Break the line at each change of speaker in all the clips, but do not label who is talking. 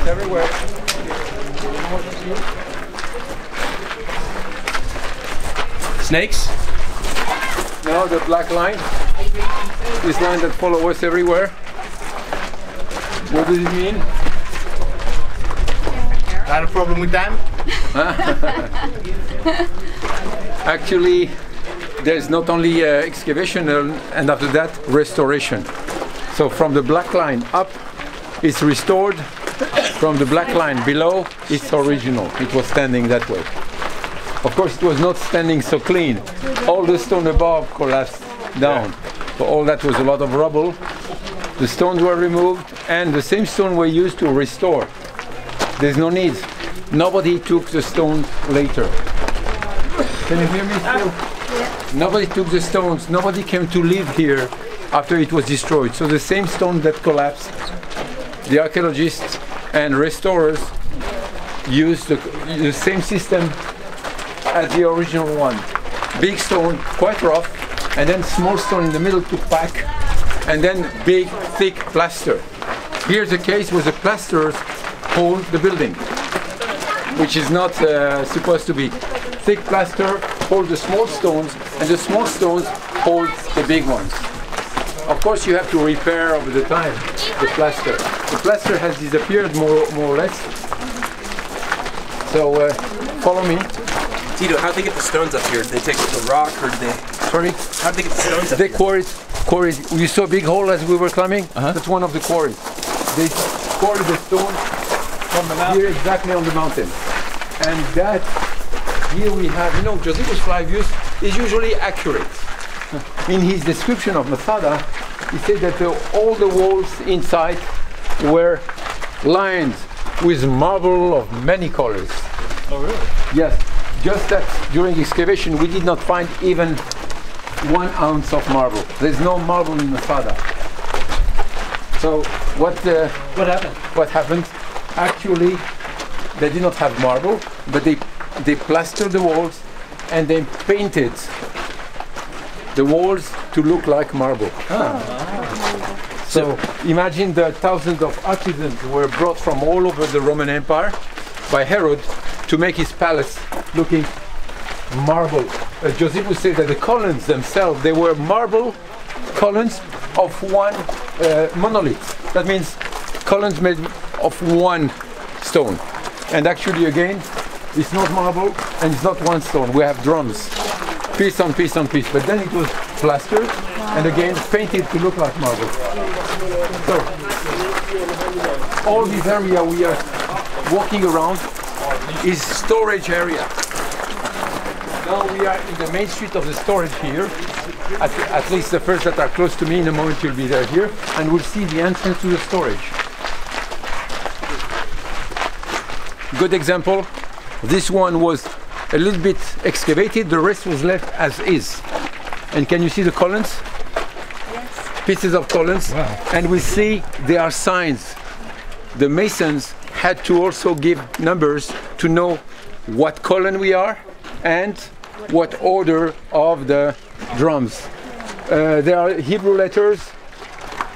Everywhere.
Snakes?
No, the black line. This line that follows us everywhere. What does it mean?
Got a problem with that?
Actually, there's not only excavation and after that restoration. So from the black line up, it's restored. From the black line below, it's original. It was standing that way. Of course, it was not standing so clean. All the stone above collapsed down. So all that was a lot of rubble. The stones were removed, and the same stone were used to restore. There's no need. Nobody took the stone later. Can you hear me still? Yeah. Nobody took the stones. Nobody came to live here after it was destroyed. So the same stone that collapsed, the archaeologists and restorers used the same system as the original one. Big stone, quite rough, and then small stone in the middle to pack, and then big, thick plaster. Here's a case where the plasters hold the building, which is not supposed to be. Thick plaster hold the small stones, and the small stones hold the big ones. Of course, you have to repair over the time the plaster. The plaster has disappeared more or less. So follow me.
Tito, how'd they get the stones up here? Did they take the rock or did they?
Sorry?
How'd they get the stones up
here? They quarried. You saw a big hole as we were climbing? That's one of the quarries. They quarried the stone from here exactly on the mountain. And that, here we have, you know, Josephus Flavius is usually accurate. In his description of Masada, he said that all the walls inside were lined with marble of many colors.
Oh, really?
Yes. Just that during excavation we did not find even 1 ounce of marble. There's no marble in Masada. So what happened? What happened? Actually, they did not have marble, but they plastered the walls and they painted the walls to look like marble. So imagine the thousands of artisans were brought from all over the Roman Empire by Herod to make his palace looking marble. Josephus said that the columns themselves, they were marble columns of one monolith. That means columns made of one stone. And actually again, it's not marble and it's not one stone. We have drums. Piece on piece on piece, but then it was plastered and again painted to look like marble. So, all this area we are walking around is storage area. Now we are in the main street of the storage here, at least the first that are close to me. In a moment you'll be there here, and we'll see the entrance to the storage. Good example, this one was a little bit excavated, the rest was left as is. And can you see the columns?
Yes.
Pieces of columns.
Wow.
And we see there are signs. The masons had to also give numbers to know what column we are and what order of the drums. There are Hebrew letters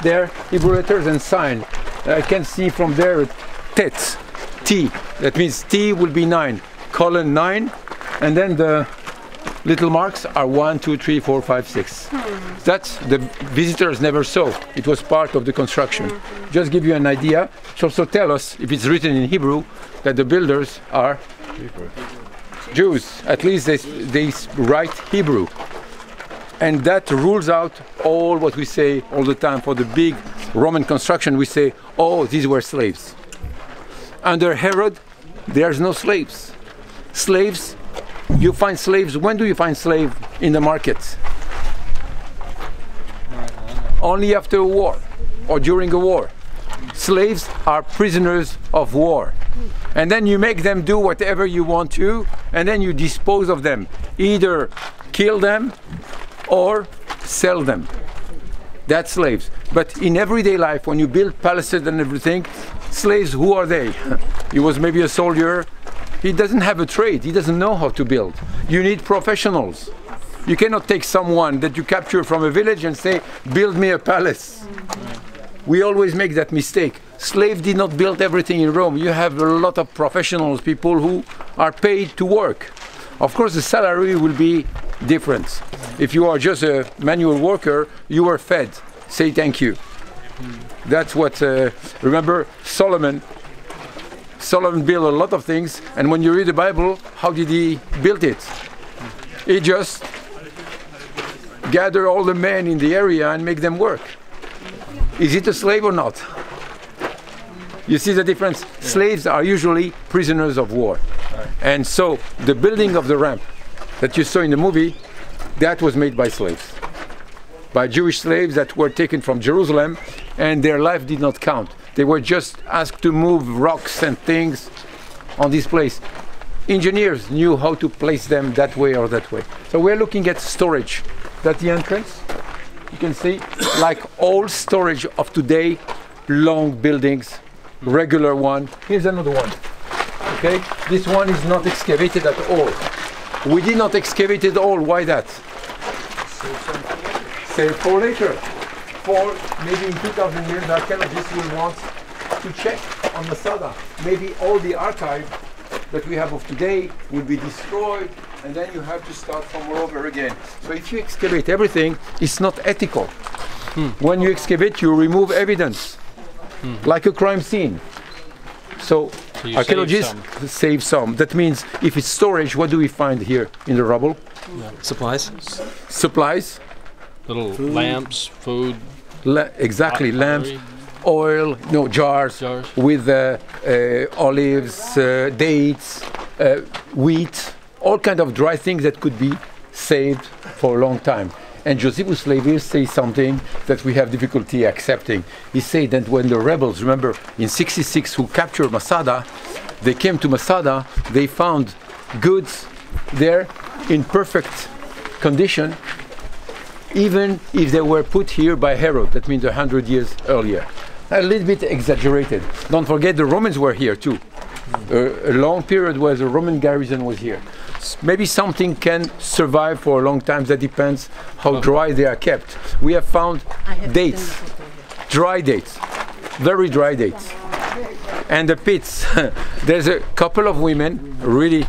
there, Hebrew letters and sign. I can see from there Tet, T. That means T will be 9. Column 9, and then the little marks are 1, 2, 3, 4, 5, 6. That's the visitors never saw. It was part of the construction. Just give you an idea. It also tell us, if it's written in Hebrew, that the builders are Jews. At least they write Hebrew. And that rules out all what we say all the time for the big Roman construction. We say, oh, these were slaves. Under Herod, there's no slaves. Slaves, you find slaves. When do you find slave in the market? Only after a war or during a war. Slaves are prisoners of war. And then you make them do whatever you want to, and then you dispose of them. Either kill them or sell them. That's slaves. But in everyday life, when you build palaces and everything, slaves, who are they? He was maybe a soldier. He doesn't have a trade. He doesn't know how to build. You need professionals. You cannot take someone that you capture from a village and say, build me a palace. We always make that mistake. Slaves did not build everything in Rome. You have a lot of professionals, people who are paid to work. Of course, the salary will be different. If you are just a manual worker, you are fed. Say thank you. That's what, remember Solomon. Solomon built a lot of things, and when you read the Bible, how did he build it? He just gathered all the men in the area and make them work. Is it a slave or not? You see the difference? Yeah. Slaves are usually prisoners of war. Right. And so the building of the ramp that you saw in the movie, that was made by slaves. By Jewish slaves that were taken from Jerusalem, and their life did not count. They were just asked to move rocks and things on this place. Engineers knew how to place them that way or that way. So we're looking at storage. That's the entrance. You can see, like old storage of today, long buildings, regular one. Here's another one. Okay, this one is not excavated at all. We did not excavate it all. Why that? Save for later. For maybe in 2,000 years, archaeologists will want to check on Masada. Maybe all the archive that we have of today will be destroyed, and then you have to start from all over again. So if you excavate everything, it's not ethical. When you excavate, you remove evidence, like a crime scene. So archaeologists save some. That means if it's storage, what do we find here in the rubble?
Supplies.
Supplies.
Little lamps, food.
Exactly, lamps. Oil, no, jars. With olives, dates, wheat, all kind of dry things that could be saved for a long time. And Josephus Flavius says something that we have difficulty accepting. He said that when the rebels, remember, in 66 who captured Masada, they came to Masada, they found goods there in perfect condition, even if they were put here by Herod, that means 100 years earlier. A little bit exaggerated. Don't forget the Romans were here too. A long period where the Roman garrison was here. Maybe something can survive for a long time. That depends how dry they are kept. We have found dates, dry dates, very dry dates. And the pits. There's a couple of women, really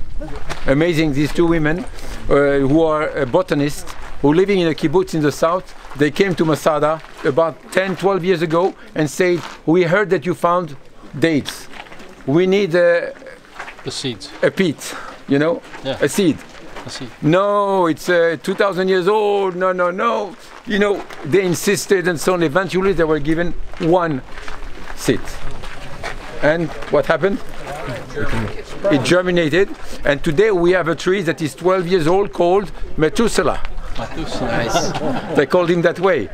amazing, these two women, who are botanists, who living in a kibbutz in the south. They came to Masada about 10, 12 years ago and said, we heard that you found dates. We need the
seeds.
A pit, you know, a seed.
A seed.
No, it's 2,000 years old. No, no, no. You know, they insisted and so on. Eventually they were given one seed. And what happened? It germinated. And today we have a tree that is 12 years old called Methuselah.
Nice.
They called him that way.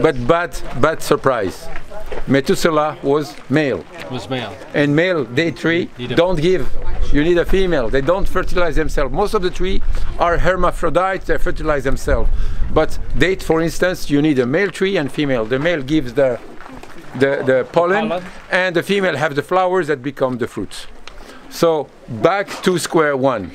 But bad surprise. Methuselah was male. And male date tree don't give. You need a female. They don't fertilize themselves. Most of the trees are hermaphrodites. They fertilize themselves. But date, for instance, you need a male tree and female. The male gives the pollen, and the female have the flowers that become the fruits. So back to square one.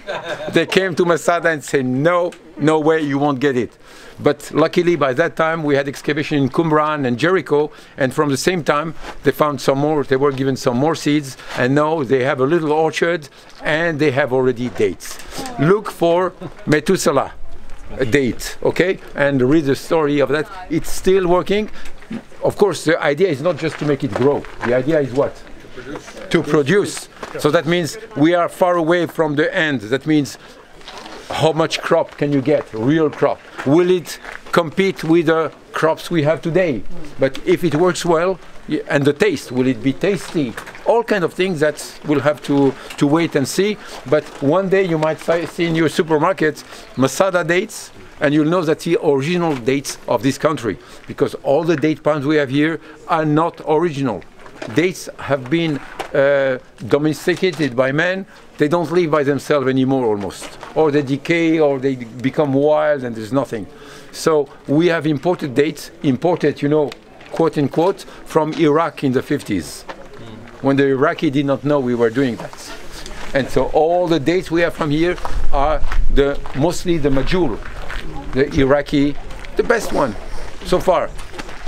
They came to Masada and said, no, no way, you won't get it. But luckily by that time we had excavation in Qumran and Jericho, and from the same time they found some more, they were given some more seeds, and now they have a little orchard and they have already dates. Look for Methuselah, a date, okay? And read the story of that. It's still working. Of course, the idea is not just to make it grow. The idea is what? To produce. So that means we are far away from the end. That means how much crop can you get, real crop? Will it compete with the crops we have today? But if it works well, and the taste, will it be tasty? All kind of things that we'll have to wait and see. But one day you might see in your supermarket Masada dates, and you'll know that the original dates of this country, because all the date palms we have here are not original. dates have been domesticated by man, they don't live by themselves anymore almost. Or they decay, or they become wild, and there's nothing. So we have imported dates, you know, quote unquote, from Iraq in the 50s, when the Iraqi did not know we were doing that. And so all the dates we have from here are mostly the Majul, the Iraqi, the best one so far.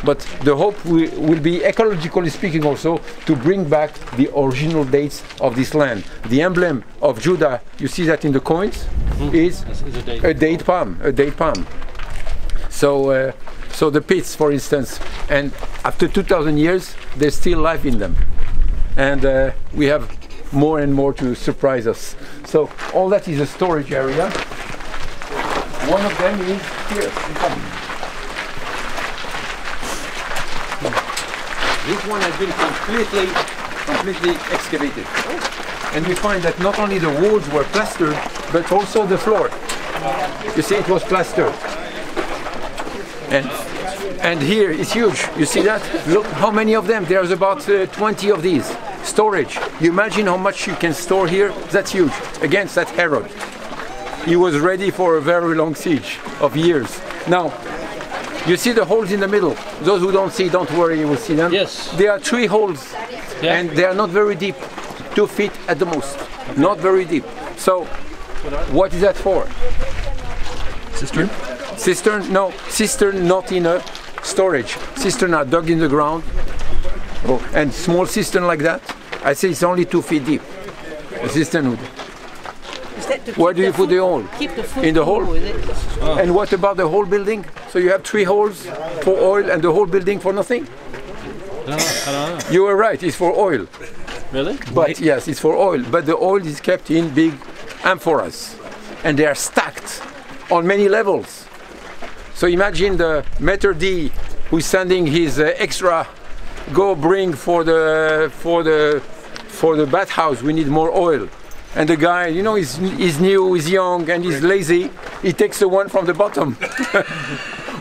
But the hope will be, ecologically speaking also, to bring back the original dates of this land. The emblem of Judah, you see that in the coins, is a date palm, So, so the pits, for instance, and after 2,000 years, there's still life in them. And we have more and more to surprise us. So all that is a storage area. One of them is here. This one has been completely excavated. And we find that not only the walls were plastered, but also the floor. You see, it was plastered. And here it's huge. You see that? Look how many of them. There's about 20 of these. Storage. You imagine how much you can store here? That's huge. Against that Herod. He was ready for a very long siege of years. Now, you see the holes in the middle. Those who don't see, don't worry, you will see them.
Yes.
There are 3 holes, and they are not very deep. 2 feet at the most. Okay. Not very deep. So, what is that for?
Cistern?
Cistern? No, cistern not in a storage. Cistern are dug in the ground. Oh, and small cistern like that, I say it's only 2 feet deep. A cistern would. Where do you put the hole?
Keep the food
in the hole.
With it.
Oh. And what about the whole building? So you have 3 holes for oil and the whole building for nothing?
I don't know.
You were right, it's for oil.
Really?
But yes, it's for oil. But the oil is kept in big amphoras. And they are stacked on many levels. So imagine the Maitre D who's sending his extra, go bring for the bathhouse, we need more oil. And the guy, you know, he's new, he's young, and he's lazy. He takes the one from the bottom.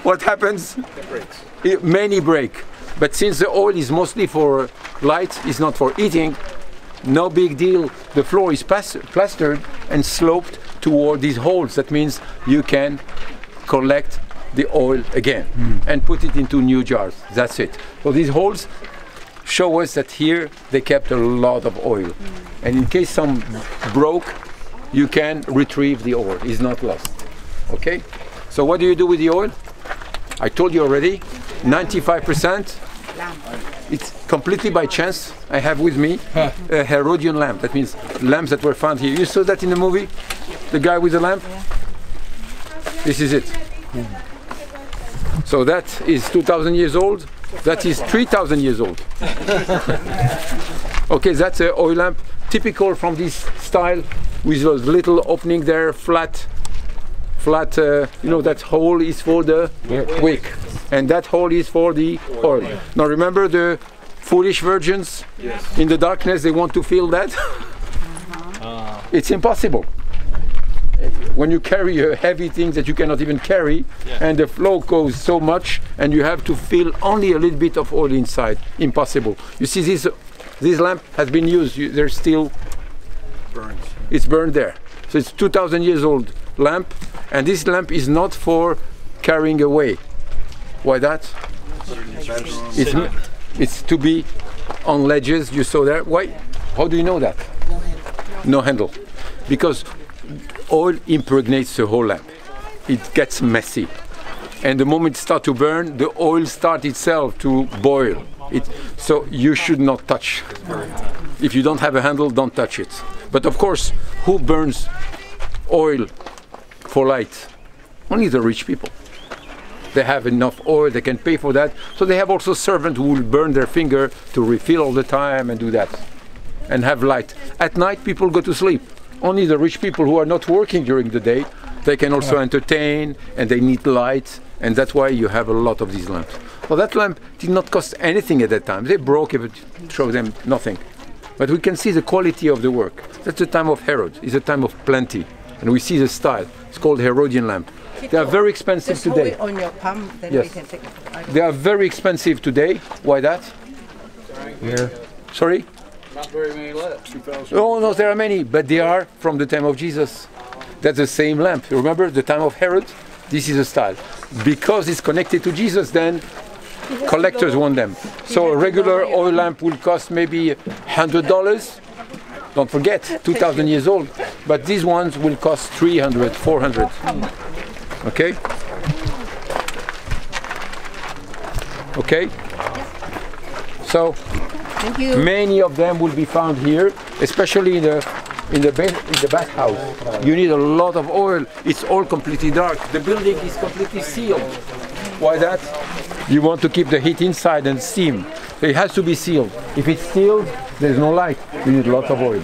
What happens?
It breaks.
Many break. But since the oil is mostly for light, it's not for eating, no big deal. The floor is plastered and sloped toward these holes. That means you can collect the oil again and put it into new jars. That's it. So these holes show us that here they kept a lot of oil. And in case some broke, you can retrieve the oil. It's not lost. Okay? So what do you do with the oil? I told you already, 95%. It's completely by chance. I have with me a Herodian lamp. That means lamps that were found here. You saw that in the movie? The guy with the lamp? This is it. So that is 2,000 years old. That is 3,000 years old. Okay, that's an oil lamp, typical from this style, with those little opening there, flat. You know, that hole is for the wick, and that hole is for the oil. Now remember the foolish virgins?
Yes.
In the darkness, they want to feel that. It's impossible. When you carry a heavy thing that you cannot even carry, and the flow goes so much, and you have to feel only a little bit of oil inside. Impossible. You see, this lamp has been used. There's still
Burns.
It's burned there. So it's 2,000 years old lamp, and this lamp is not for carrying away. Why that? It's to be on ledges. You saw there. Why? How do you know that? No handle. Because oil impregnates the whole lamp. It gets messy. And the moment it starts to burn, the oil starts itself to boil. So you should not touch. If you don't have a handle, don't touch it. But of course, who burns oil for light? Only the rich people. They have enough oil, they can pay for that. So they have also servants who will burn their finger to refill all the time and do that. And have light. At night, people go to sleep. Only the rich people who are not working during the day, they can also entertain, and they need light, and that's why you have a lot of these lamps. Well, that lamp did not cost anything at that time. They broke it, showed them nothing. But we can see the quality of the work. That's the time of Herod. It's a time of plenty, and we see the style. It's called Herodian lamp. They are very expensive
Just
today.
hold it on your palm, then
Yes.
we can take it.
They are very expensive today. Why that?
Here.
Sorry?
Not very many left. 2,000.
Oh no, there are many, but they are from the time of Jesus. That's the same lamp. You remember the time of Herod? This is a style. Because it's connected to Jesus, then collectors want them. So a regular oil lamp will cost maybe $100. Don't forget, 2,000 years old. But these ones will cost 300, 400. Okay? Okay? So many of them will be found here, especially in the bathhouse. You need a lot of oil. It's all completely dark. The building is completely sealed. Why that? You want to keep the heat inside and steam. So it has to be sealed. If it's sealed, there's no light. You need lots of oil.